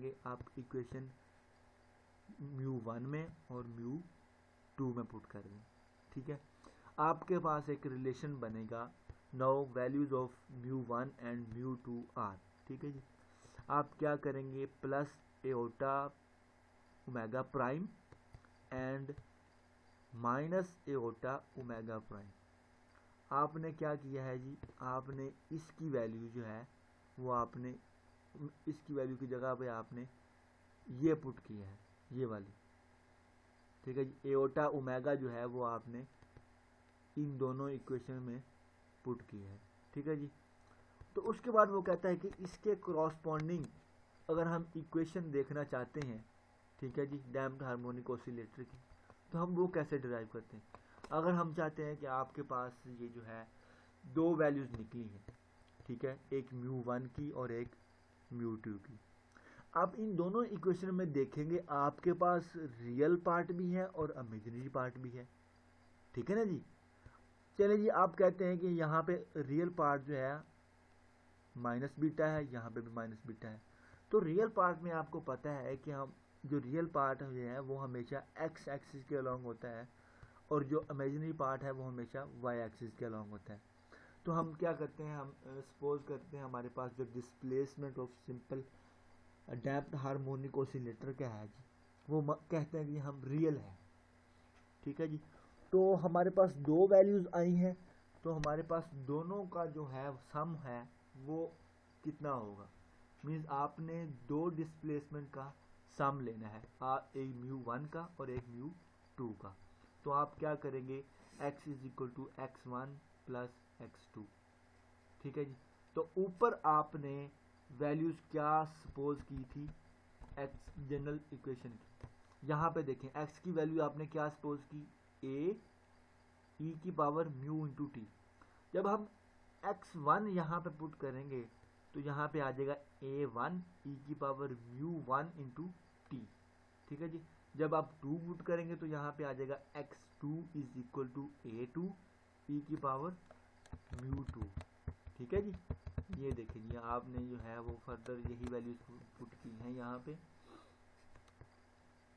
करेंगे, आप इक्वेशन μ1 में और μ2 में पुट कर दें। ठीक है, आपके पास एक रिलेशन बनेगा, now values of μ1 and μ2 are. ठीक है जी, आप क्या करेंगे, plus iota omega prime and minus iota omega prime. आपने क्या किया है जी, आपने इसकी वैल्यू जो है वो आपने इसकी वैल्यू की जगह पे आपने ये पुट किया है, ये वाली। ठीक है जी, एओटा ओमेगा जो है वो आपने इन दोनों इक्वेशन में पुट किया है। ठीक है जी, तो उसके बाद वो कहता है कि इसके करॉस्पॉन्डिंग अगर हम इक्वेशन देखना चाहते हैं, ठीक है जी, डैम्प्ड हार्मोनिक ऑसिलेटर की, तो हम वो कैसे डिराइव करते हैं। अगर हम चाहते हैं कि आपके पास ये जो है दो वैल्यूज निकली हैं, ठीक है, एक μ1 की और एक μ2 की, आप इन दोनों इक्वेशन में देखेंगे आपके पास रियल पार्ट भी है और इमेजिनरी पार्ट भी है। ठीक है ना जी, चलिए जी, आप कहते हैं कि यहाँ पे रियल पार्ट जो है माइनस बीटा है, यहाँ पे भी माइनस बीटा है। तो रियल पार्ट में आपको पता है कि हम जो रियल पार्ट जो है वो हमेशा एक्स एक्सिस के अलॉन्ग होता है और जो इमेजिनरी पार्ट है वो हमेशा वाई एक्सिस के अलॉन्ग होता है। तो हम क्या करते हैं, हम सपोज करते हैं हमारे पास जो displacement of simple damped harmonic oscillator क्या है जी, वो कहते हैं कि हम रियल है। ठीक है जी, तो हमारे पास दो वैल्यूज आई हैं, तो हमारे पास दोनों का जो है सम है वो कितना होगा, मीन्स आपने दो डिस्प्लेसमेंट का सम लेना है, एक μ1 का और एक μ2 का। तो आप क्या करेंगे, x is equal to x1 plus x2। ठीक है जी, तो ऊपर आपने वैल्यूज क्या सपोज की थी, x जनरल इक्वेशन की। यहाँ पे देखें x की वैल्यू आपने क्या सपोज की, a e की पावर म्यू इंटू टी। जब हम x1 यहाँ पे पुट करेंगे तो यहाँ पे आ जाएगा a1 e की पावर μ1 इंटू टी। ठीक है जी, जब आप 2 पुट करेंगे तो यहाँ पे आ जाएगा x2 is equal to a2 e की पावर μ2। ठीक है जी, ये देखिए जी, आपने जो है वो फर्दर यही वैल्यूज पुट की हैं यहाँ पे।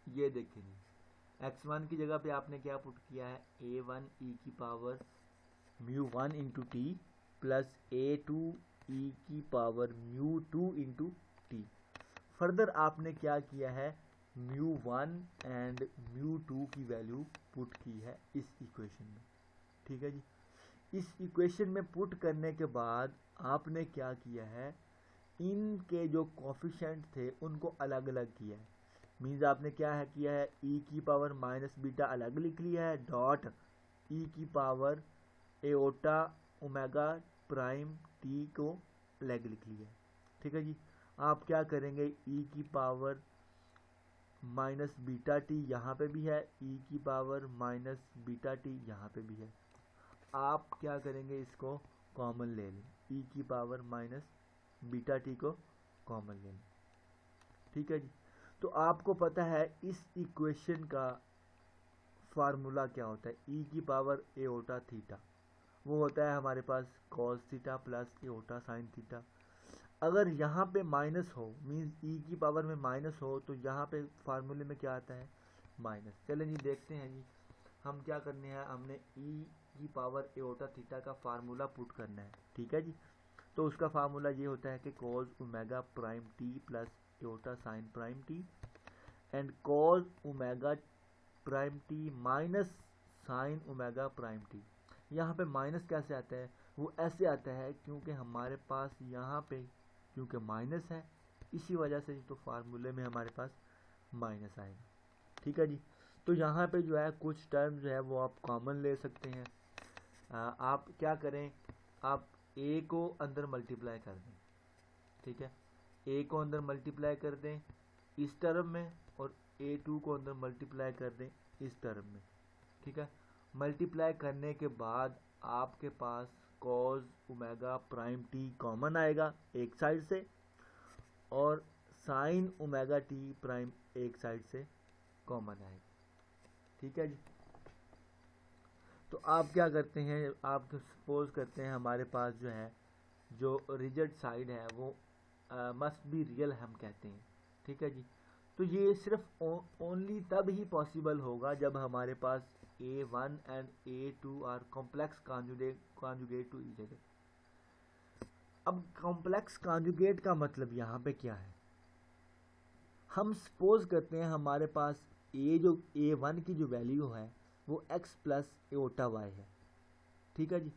ये देखिए जी, x1 की जगह पे आपने क्या पुट किया है, a1 e की power μ1 into T plus a2 e की पावर μ2 इंटू टी। फर्दर आपने क्या किया है, μ1 एंड μ2 की वैल्यू पुट की है इस इक्वेशन में। ठीक है जी, इस इक्वेशन में पुट करने के बाद आपने क्या किया है, इनके जो कोफिशिएंट थे उनको अलग अलग किया है। मीन्स आपने क्या है किया है, e की पावर माइनस बीटा अलग लिख लिया है, डॉट e की power aorta omega prime T को अलग लिख लिया है। ठीक है जी, आप क्या करेंगे, e की पावर माइनस बीटा टी यहाँ पे भी है, e की पावर माइनस बीटा टी यहाँ पे भी है। आप क्या करेंगे, इसको कॉमन ले लें, e की पावर माइनस बीटा टी को कॉमन ले लें। ठीक है जी, तो आपको पता है इस इक्वेशन का फार्मूला क्या होता है, e की पावर एओटा थीटा, वो होता है हमारे पास cos theta plus iota sine theta. अगर यहाँ पे माइनस हो, मीन्स e की पावर में माइनस हो, तो यहाँ पे फार्मूले में क्या आता है, माइनस। चलें जी, देखते हैं जी, हम क्या करने हैं, हमने e की पावर एओटा थीटा का फार्मूला पुट करना है। ठीक है जी, तो उसका फार्मूला ये होता है कि cos omega prime T plus iota sine prime T and cos omega prime T minus sine omega prime T. यहाँ पे माइनस कैसे आता है, वो ऐसे आता है क्योंकि हमारे पास यहाँ पे क्योंकि माइनस है, इसी वजह से तो फार्मूले में हमारे पास माइनस आएगा। ठीक है जी, तो यहाँ पे जो है कुछ टर्म जो है वो आप कॉमन ले सकते हैं। आप क्या करें, आप a को अंदर मल्टीप्लाई कर दें। ठीक है, a को अंदर मल्टीप्लाई कर दें इस टर्म में और a2 को अंदर मल्टीप्लाई कर दें इस टर्म में। ठीक है, मल्टीप्लाई करने के बाद आपके पास cos omega prime T common आएगा एक साइड से और साइन ओमेगा टी प्राइम एक साइड से कॉमन आएगा। ठीक है जी, तो आप क्या करते हैं, आप सपोज करते हैं हमारे पास जो है जो रिजल्ट साइड है वो मस्ट बी रियल हम कहते हैं। ठीक है जी। तो ये सिर्फ ओनली तब ही पॉसिबल होगा जब हमारे पास A1 and A2 are complex conjugate to each other. अब कॉम्प्लेक्स कॉन्जुगेट का मतलब यहाँ पे क्या है, हम सपोज करते हैं हमारे पास A1 की जो वैल्यू है वो x प्लस एओटा y है, ठीक है जी।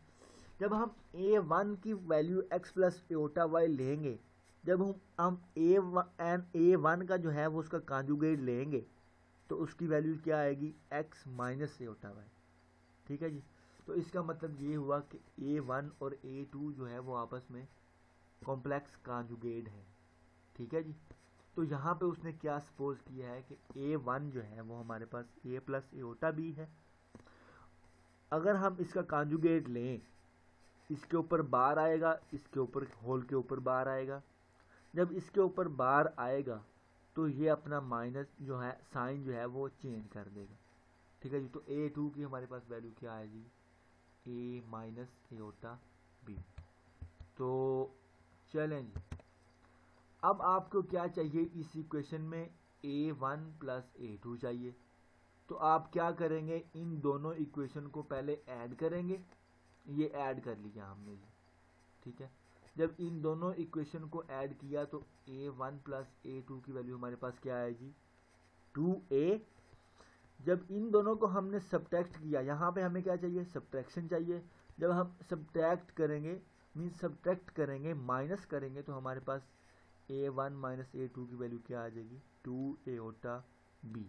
जब हम A1 की value x plus aorta y लेंगे, जब हम A1 का जो है वो उसका कॉन्जुगेट लेंगे तो उसकी वैल्यू क्या आएगी, x माइनस एओटा y, ठीक है जी। तो इसका मतलब ये हुआ कि A1 और A2 जो है वो आपस में कॉम्प्लेक्स कॉन्जुगेट है, ठीक है जी। तो यहाँ पे उसने क्या सपोज किया है कि A1 जो है वो हमारे पास A प्लस एओटा b है। अगर हम इसका कॉन्जुगेट लें, इसके ऊपर बार आएगा, इसके ऊपर होल के ऊपर बार आएगा। जब इसके ऊपर बार आएगा तो ये अपना माइनस जो है साइन जो है वो चेंज कर देगा, ठीक है जी। तो A2 की हमारे पास वैल्यू क्या आएगी, A माइनस एओटा b। तो चलें जी, अब आपको क्या चाहिए इस इक्वेशन में, A1 प्लस A2 चाहिए। तो आप क्या करेंगे, इन दोनों इक्वेशन को पहले ऐड करेंगे, ये ऐड कर लिया हमने जी, ठीक है। जब इन दोनों इक्वेशन को ऐड किया तो A1 प्लस A2 की वैल्यू हमारे पास क्या आएगी, 2A। जब इन दोनों को हमने सब्ट्रैक्ट किया, यहाँ पे हमें क्या चाहिए, सब्ट्रैक्शन चाहिए। जब हम सब्ट्रैक्ट करेंगे मीन्स सब्ट्रैक्ट करेंगे, माइनस करेंगे, तो हमारे पास A1 माइनस A2 की वैल्यू क्या आ जाएगी, 2 एओटा b।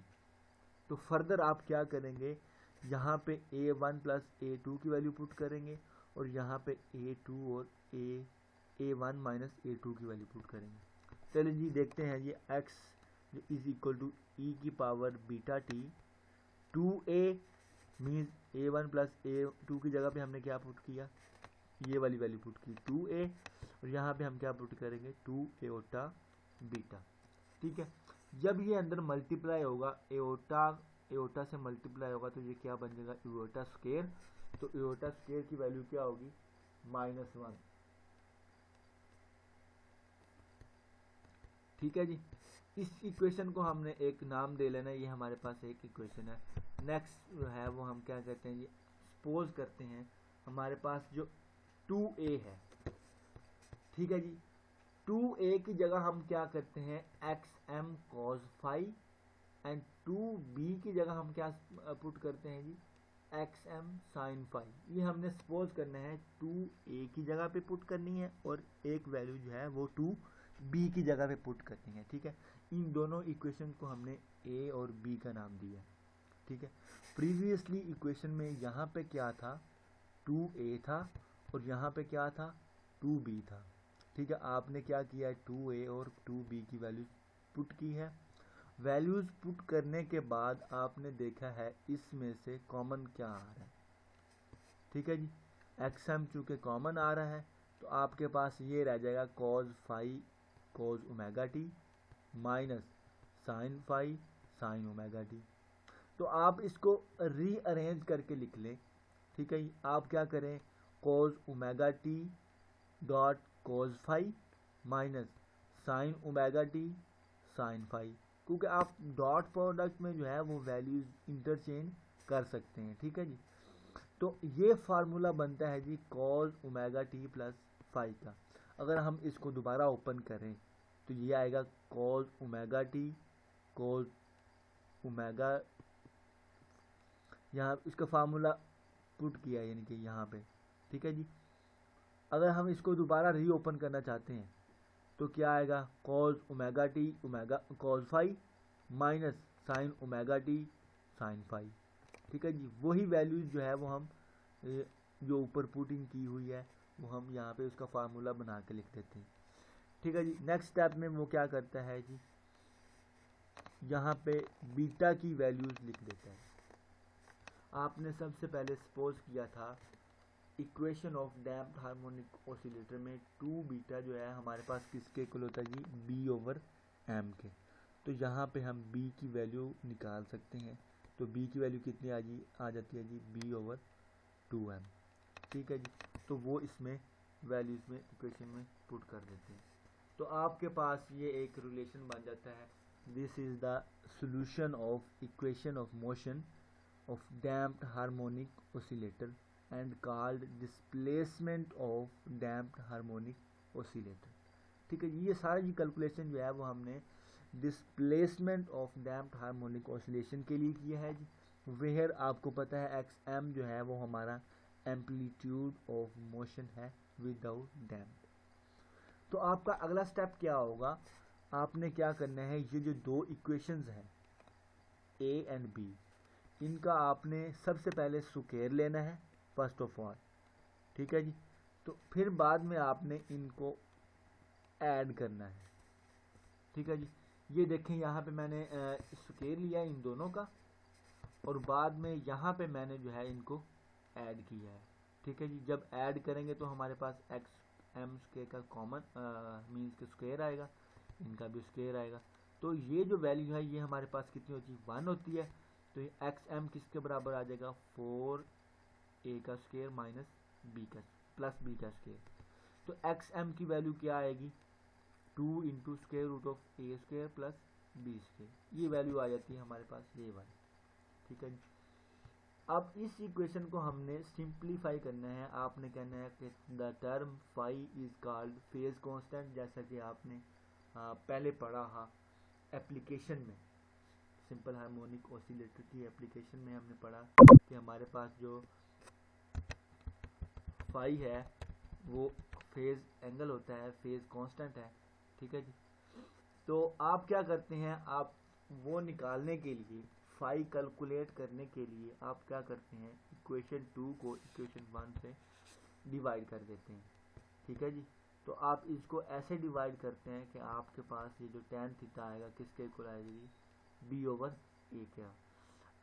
तो फर्दर आप क्या करेंगे, यहाँ पे A1 प्लस A2 की वैल्यू पुट करेंगे और यहाँ पे A2 और A1 माइनस A2 की वैल्यू पुट करेंगे। चलिए जी देखते हैं, ये x इज इक्वल टू ई की power beta T 2A means A1 plus A2 की जगह पे हमने क्या पुट किया, ये वाली वैल्यू पुट की 2A, और यहाँ पे हम क्या पुट करेंगे, 2 एओटा बीटा, ठीक है। जब ये अंदर मल्टीप्लाई होगा, एओटा से मल्टीप्लाई होगा तो ये क्या बन जाएगा, एओटा स्क्वायर। तो एओटा स्क्वायर की वैल्यू क्या होगी, -1, ठीक है जी। इस इक्वेशन को हमने एक नाम दे लेना, ये हमारे पास एक इक्वेशन है। नेक्स्ट जो है वो हम क्या कहते हैं, ये सपोज करते हैं हमारे पास जो 2A है, ठीक है जी। 2A की जगह हम क्या करते हैं, XM cos phi, and 2B की जगह हम क्या पुट करते हैं जी, XM sin फाई। ये हमने सपोज करना है 2A की जगह पे पुट करनी है और एक वैल्यू जो है वो 2B की जगह पे पुट करनी है, ठीक है। इन दोनों इक्वेशन को हमने A और B का नाम दिया, ठीक है। प्रीवियसली इक्वेशन में यहाँ पे क्या था, 2A था और यहाँ पे क्या था, 2B था, ठीक है। आपने क्या किया है, 2A और 2B की वैल्यू पुट की है। वैल्यूज पुट करने के बाद आपने देखा है इसमें से कॉमन क्या आ रहा है, ठीक है जी। XM चूँकि कॉमन आ रहा है तो आपके पास ये रह जाएगा cos phi cos omega T minus sine phi sine omega T. तो आप इसको रीअरेंज करके लिख लें, ठीक है। आप क्या करें, cos omega T dot cos phi minus sine omega T sine phi, क्योंकि आप डॉट प्रोडक्ट में जो है वो वैल्यूज इंटरचेंज कर सकते हैं, ठीक है जी। तो ये फार्मूला बनता है जी cos omega T plus phi का। अगर हम इसको दोबारा ओपन करें तो ये आएगा cos omega T cos omega, यहाँ इसका फार्मूला पुट किया यानी कि यहाँ पे, ठीक है जी। अगर हम इसको दोबारा रीओपन करना चाहते हैं तो क्या आएगा, cos omega T omega cos phi minus sine omega T sine phi, ठीक है जी। वही वैल्यूज जो है वो हम जो ऊपर पुटिंग की हुई है वो हम यहाँ पे उसका फार्मूला बना के लिख देते हैं, ठीक है जी। नेक्स्ट स्टेप में वो क्या करता है जी, यहाँ पे बीटा की वैल्यूज लिख देता है। आपने सबसे पहले सपोज किया था equation of damped harmonic oscillator में 2 बीटा जो है हमारे पास किसके इक्वल होता है जी, B/m के। तो यहाँ पे हम B की वैल्यू निकाल सकते हैं। तो B की वैल्यू कितनी आ जाती है जी, B/2m, ठीक है जी। तो वो इसमें वैल्यू इसमें इक्वेशन में पुट कर देते हैं, तो आपके पास ये एक रिलेशन बन जाता है, this is the solution of equation of motion of damped harmonic oscillator and called displacement of damped harmonic oscillator. ठीक है जी, ये सारी कैलकुलेशन जो है वो हमने displacement of damped harmonic oscillation के लिए किया है जी। वेयर आपको पता है एक्स एम जो है वो हमारा एम्पलीट्यूड ऑफ मोशन है विदाउट डैम्प। तो आपका अगला स्टेप क्या होगा, आपने क्या करना है, ये जो दो इक्वेशंस हैं ए एंड बी, इनका आपने सबसे पहले स्क्वायर लेना है फर्स्ट ऑफ ऑल। ठीक है जी, तो फिर बाद में आपने इनको ऐड करना है। ठीक है जी, ये देखें यहाँ पे मैंने स्क्वायर लिया है इन दोनों का, और बाद में यहाँ पे मैंने जो है इनको ऐड किया है। ठीक है जी, जब ऐड करेंगे तो हमारे पास एक्स एम स्क्वायर का कॉमन मीन्स के स्क्वायर आएगा, इनका भी स्क्वायर आएगा। तो ये जो वैल्यू है ये हमारे पास कितनी होती है, 1 होती है। तो ये एक्स एम किसके बराबर आ जाएगा, 4a का स्क्वायर माइनस बी का प्लस बी का स्क्वायर। तो एक्स एम की वैल्यू क्या आएगी, 2 into square root of A square plus B square, ये वैल्यू आ जाती है हमारे पास ये वाली। ठीक है जी, अब इस इक्वेशन को हमने सिंप्लीफाई करना है। आपने कहना है कि the term phi is called phase constant, जैसा कि आपने पहले पढ़ा हा एप्लीकेशन में, सिंपल हार्मोनिक ऑसिलेटर की एप्लीकेशन में हमने पढ़ा कि हमारे पास जो फाई है वो फेज एंगल होता है, फेज कांस्टेंट है। ठीक है जी, तो आप क्या करते हैं, आप वो निकालने के लिए, फाई कैलकुलेट करने के लिए आप क्या करते हैं, इक्वेशन 2 को इक्वेशन 1 से डिवाइड कर देते हैं। ठीक है जी, तो आप इसको ऐसे डिवाइड करते हैं कि आपके पास ये जो tan थीटा आएगा किसके इक्वल आएगी, b ओवर a का।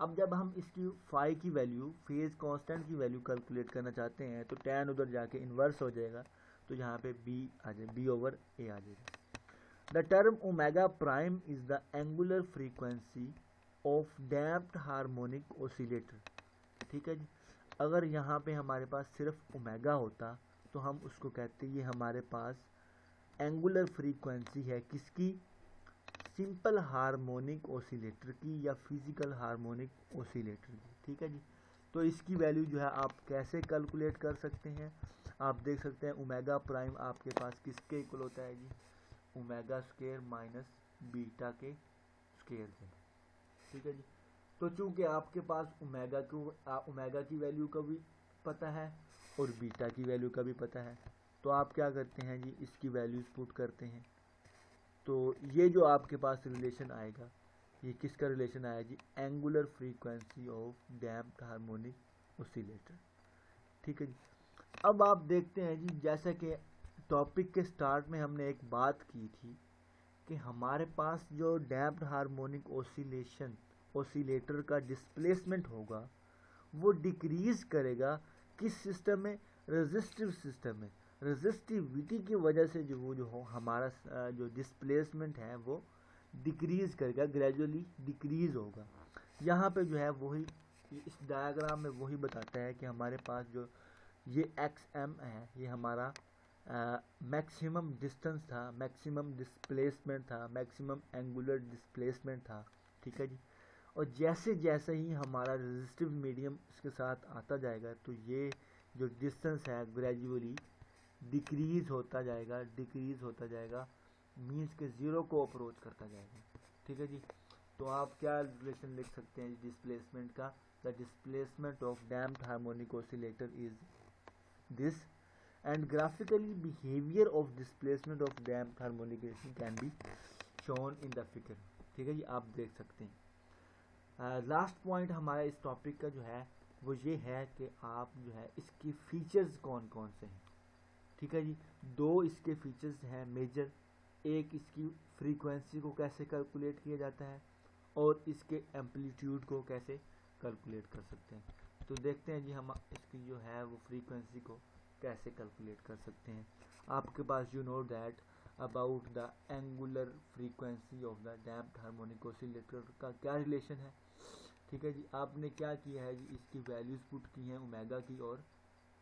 अब जब हम इसकी फाई की वैल्यू, फेज कांस्टेंट की वैल्यू कैलकुलेट करना चाहते हैं तो tan उधर जाके इन्वर्स हो जाएगा, तो यहाँ पे b आ जाए, b ओवर a आ जाएगा। The term omega prime is the angular frequency of damped harmonic oscillator। ठीक है जी, अगर यहाँ पे हमारे पास सिर्फ ओमेगा होता तो हम उसको कहते, ये हमारे पास एंगुलर फ्रीक्वेंसी है किसकी, सिंपल हार्मोनिक ऑसिलेटर की या फिजिकल हार्मोनिक ऑसिलेटर की। ठीक है जी, तो इसकी वैल्यू जो है आप कैसे कैलकुलेट कर सकते हैं, आप देख सकते हैं ओमेगा प्राइम आपके पास किसके इक्वल होता है जी, ओमेगा स्क्वायर माइनस बीटा के स्क्वायर से। ठीक है जी, तो चूंकि आपके पास ओमेगा की वैल्यू का भी पता है और बीटा की वैल्यू का भी पता है, तो आप क्या करते हैं जी, इसकी वैल्यूज पुट करते हैं। तो ये जो आपके पास रिलेशन आएगा, ये किसका रिलेशन आया जी, angular frequency of damped harmonic oscillator. ठीक है जी, अब आप देखते हैं जी, जैसा कि टॉपिक के स्टार्ट में हमने एक बात की थी कि हमारे पास जो डैम्प्ड हार्मोनिक ऑसिलेटर का डिस्प्लेसमेंट होगा वो डिक्रीज करेगा किस सिस्टम में, रेजिस्टिव सिस्टम में। रेजिस्टिविटी की वजह से जो वो जो हो हमारा जो डिस्प्लेसमेंट है वो डिक्रीज करेगा, ग्रेजुअली डिक्रीज होगा। यहाँ पे जो है वही इस डायग्राम में वही बताता है कि हमारे पास जो ये एक्स एम है ये हमारा मैक्सिमम डिस्टेंस था, मैक्सिमम डिस्प्लेसमेंट था, मैक्सिमम एंगुलर डिस्प्लेसमेंट था। ठीक है जी, और जैसे जैसे ही हमारा रेजिस्टिव मीडियम इसके साथ आता जाएगा तो ये जो डिस्टेंस है ग्रेजुअली डिक्रीज होता जाएगा, डिक्रीज होता जाएगा, मीन्स के ज़ीरो को अप्रोच करता जाएगा। ठीक है जी, तो आप क्या रिलेशन लिख सकते हैं डिस्प्लेसमेंट का, the displacement of damped harmonic oscillator is this and graphically behavior of displacement of damped harmonic oscillation can be shown in the figure। ठीक है जी, आप देख सकते हैं। लास्ट पॉइंट हमारा इस टॉपिक का जो है वो ये है कि आप जो है इसकी फीचर्स कौन कौन से हैं। ठीक है जी, दो इसके फीचर्स हैं मेजर, एक इसकी फ्रीक्वेंसी को कैसे कैलकुलेट किया जाता है और इसके एम्पलीट्यूड को कैसे कैलकुलेट कर सकते हैं। तो देखते हैं जी हम इसकी जो है वो फ्रीक्वेंसी को कैसे कैलकुलेट कर सकते हैं। आपके पास you know that about the angular frequency of the damped harmonic oscillator का क्या रिलेशन है। ठीक है जी, आपने क्या किया है जी, इसकी वैल्यूज पुट की हैं ओमेगा की और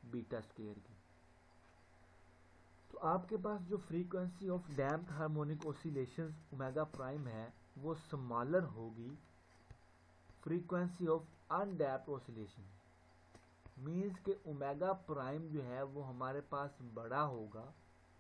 बीटा स्क्वायर की। तो आपके पास जो frequency of damped harmonic oscillations omega prime है वो स्मॉलर होगी frequency of undamped oscillation. Means के ओमेगा प्राइम जो है वो हमारे पास बड़ा होगा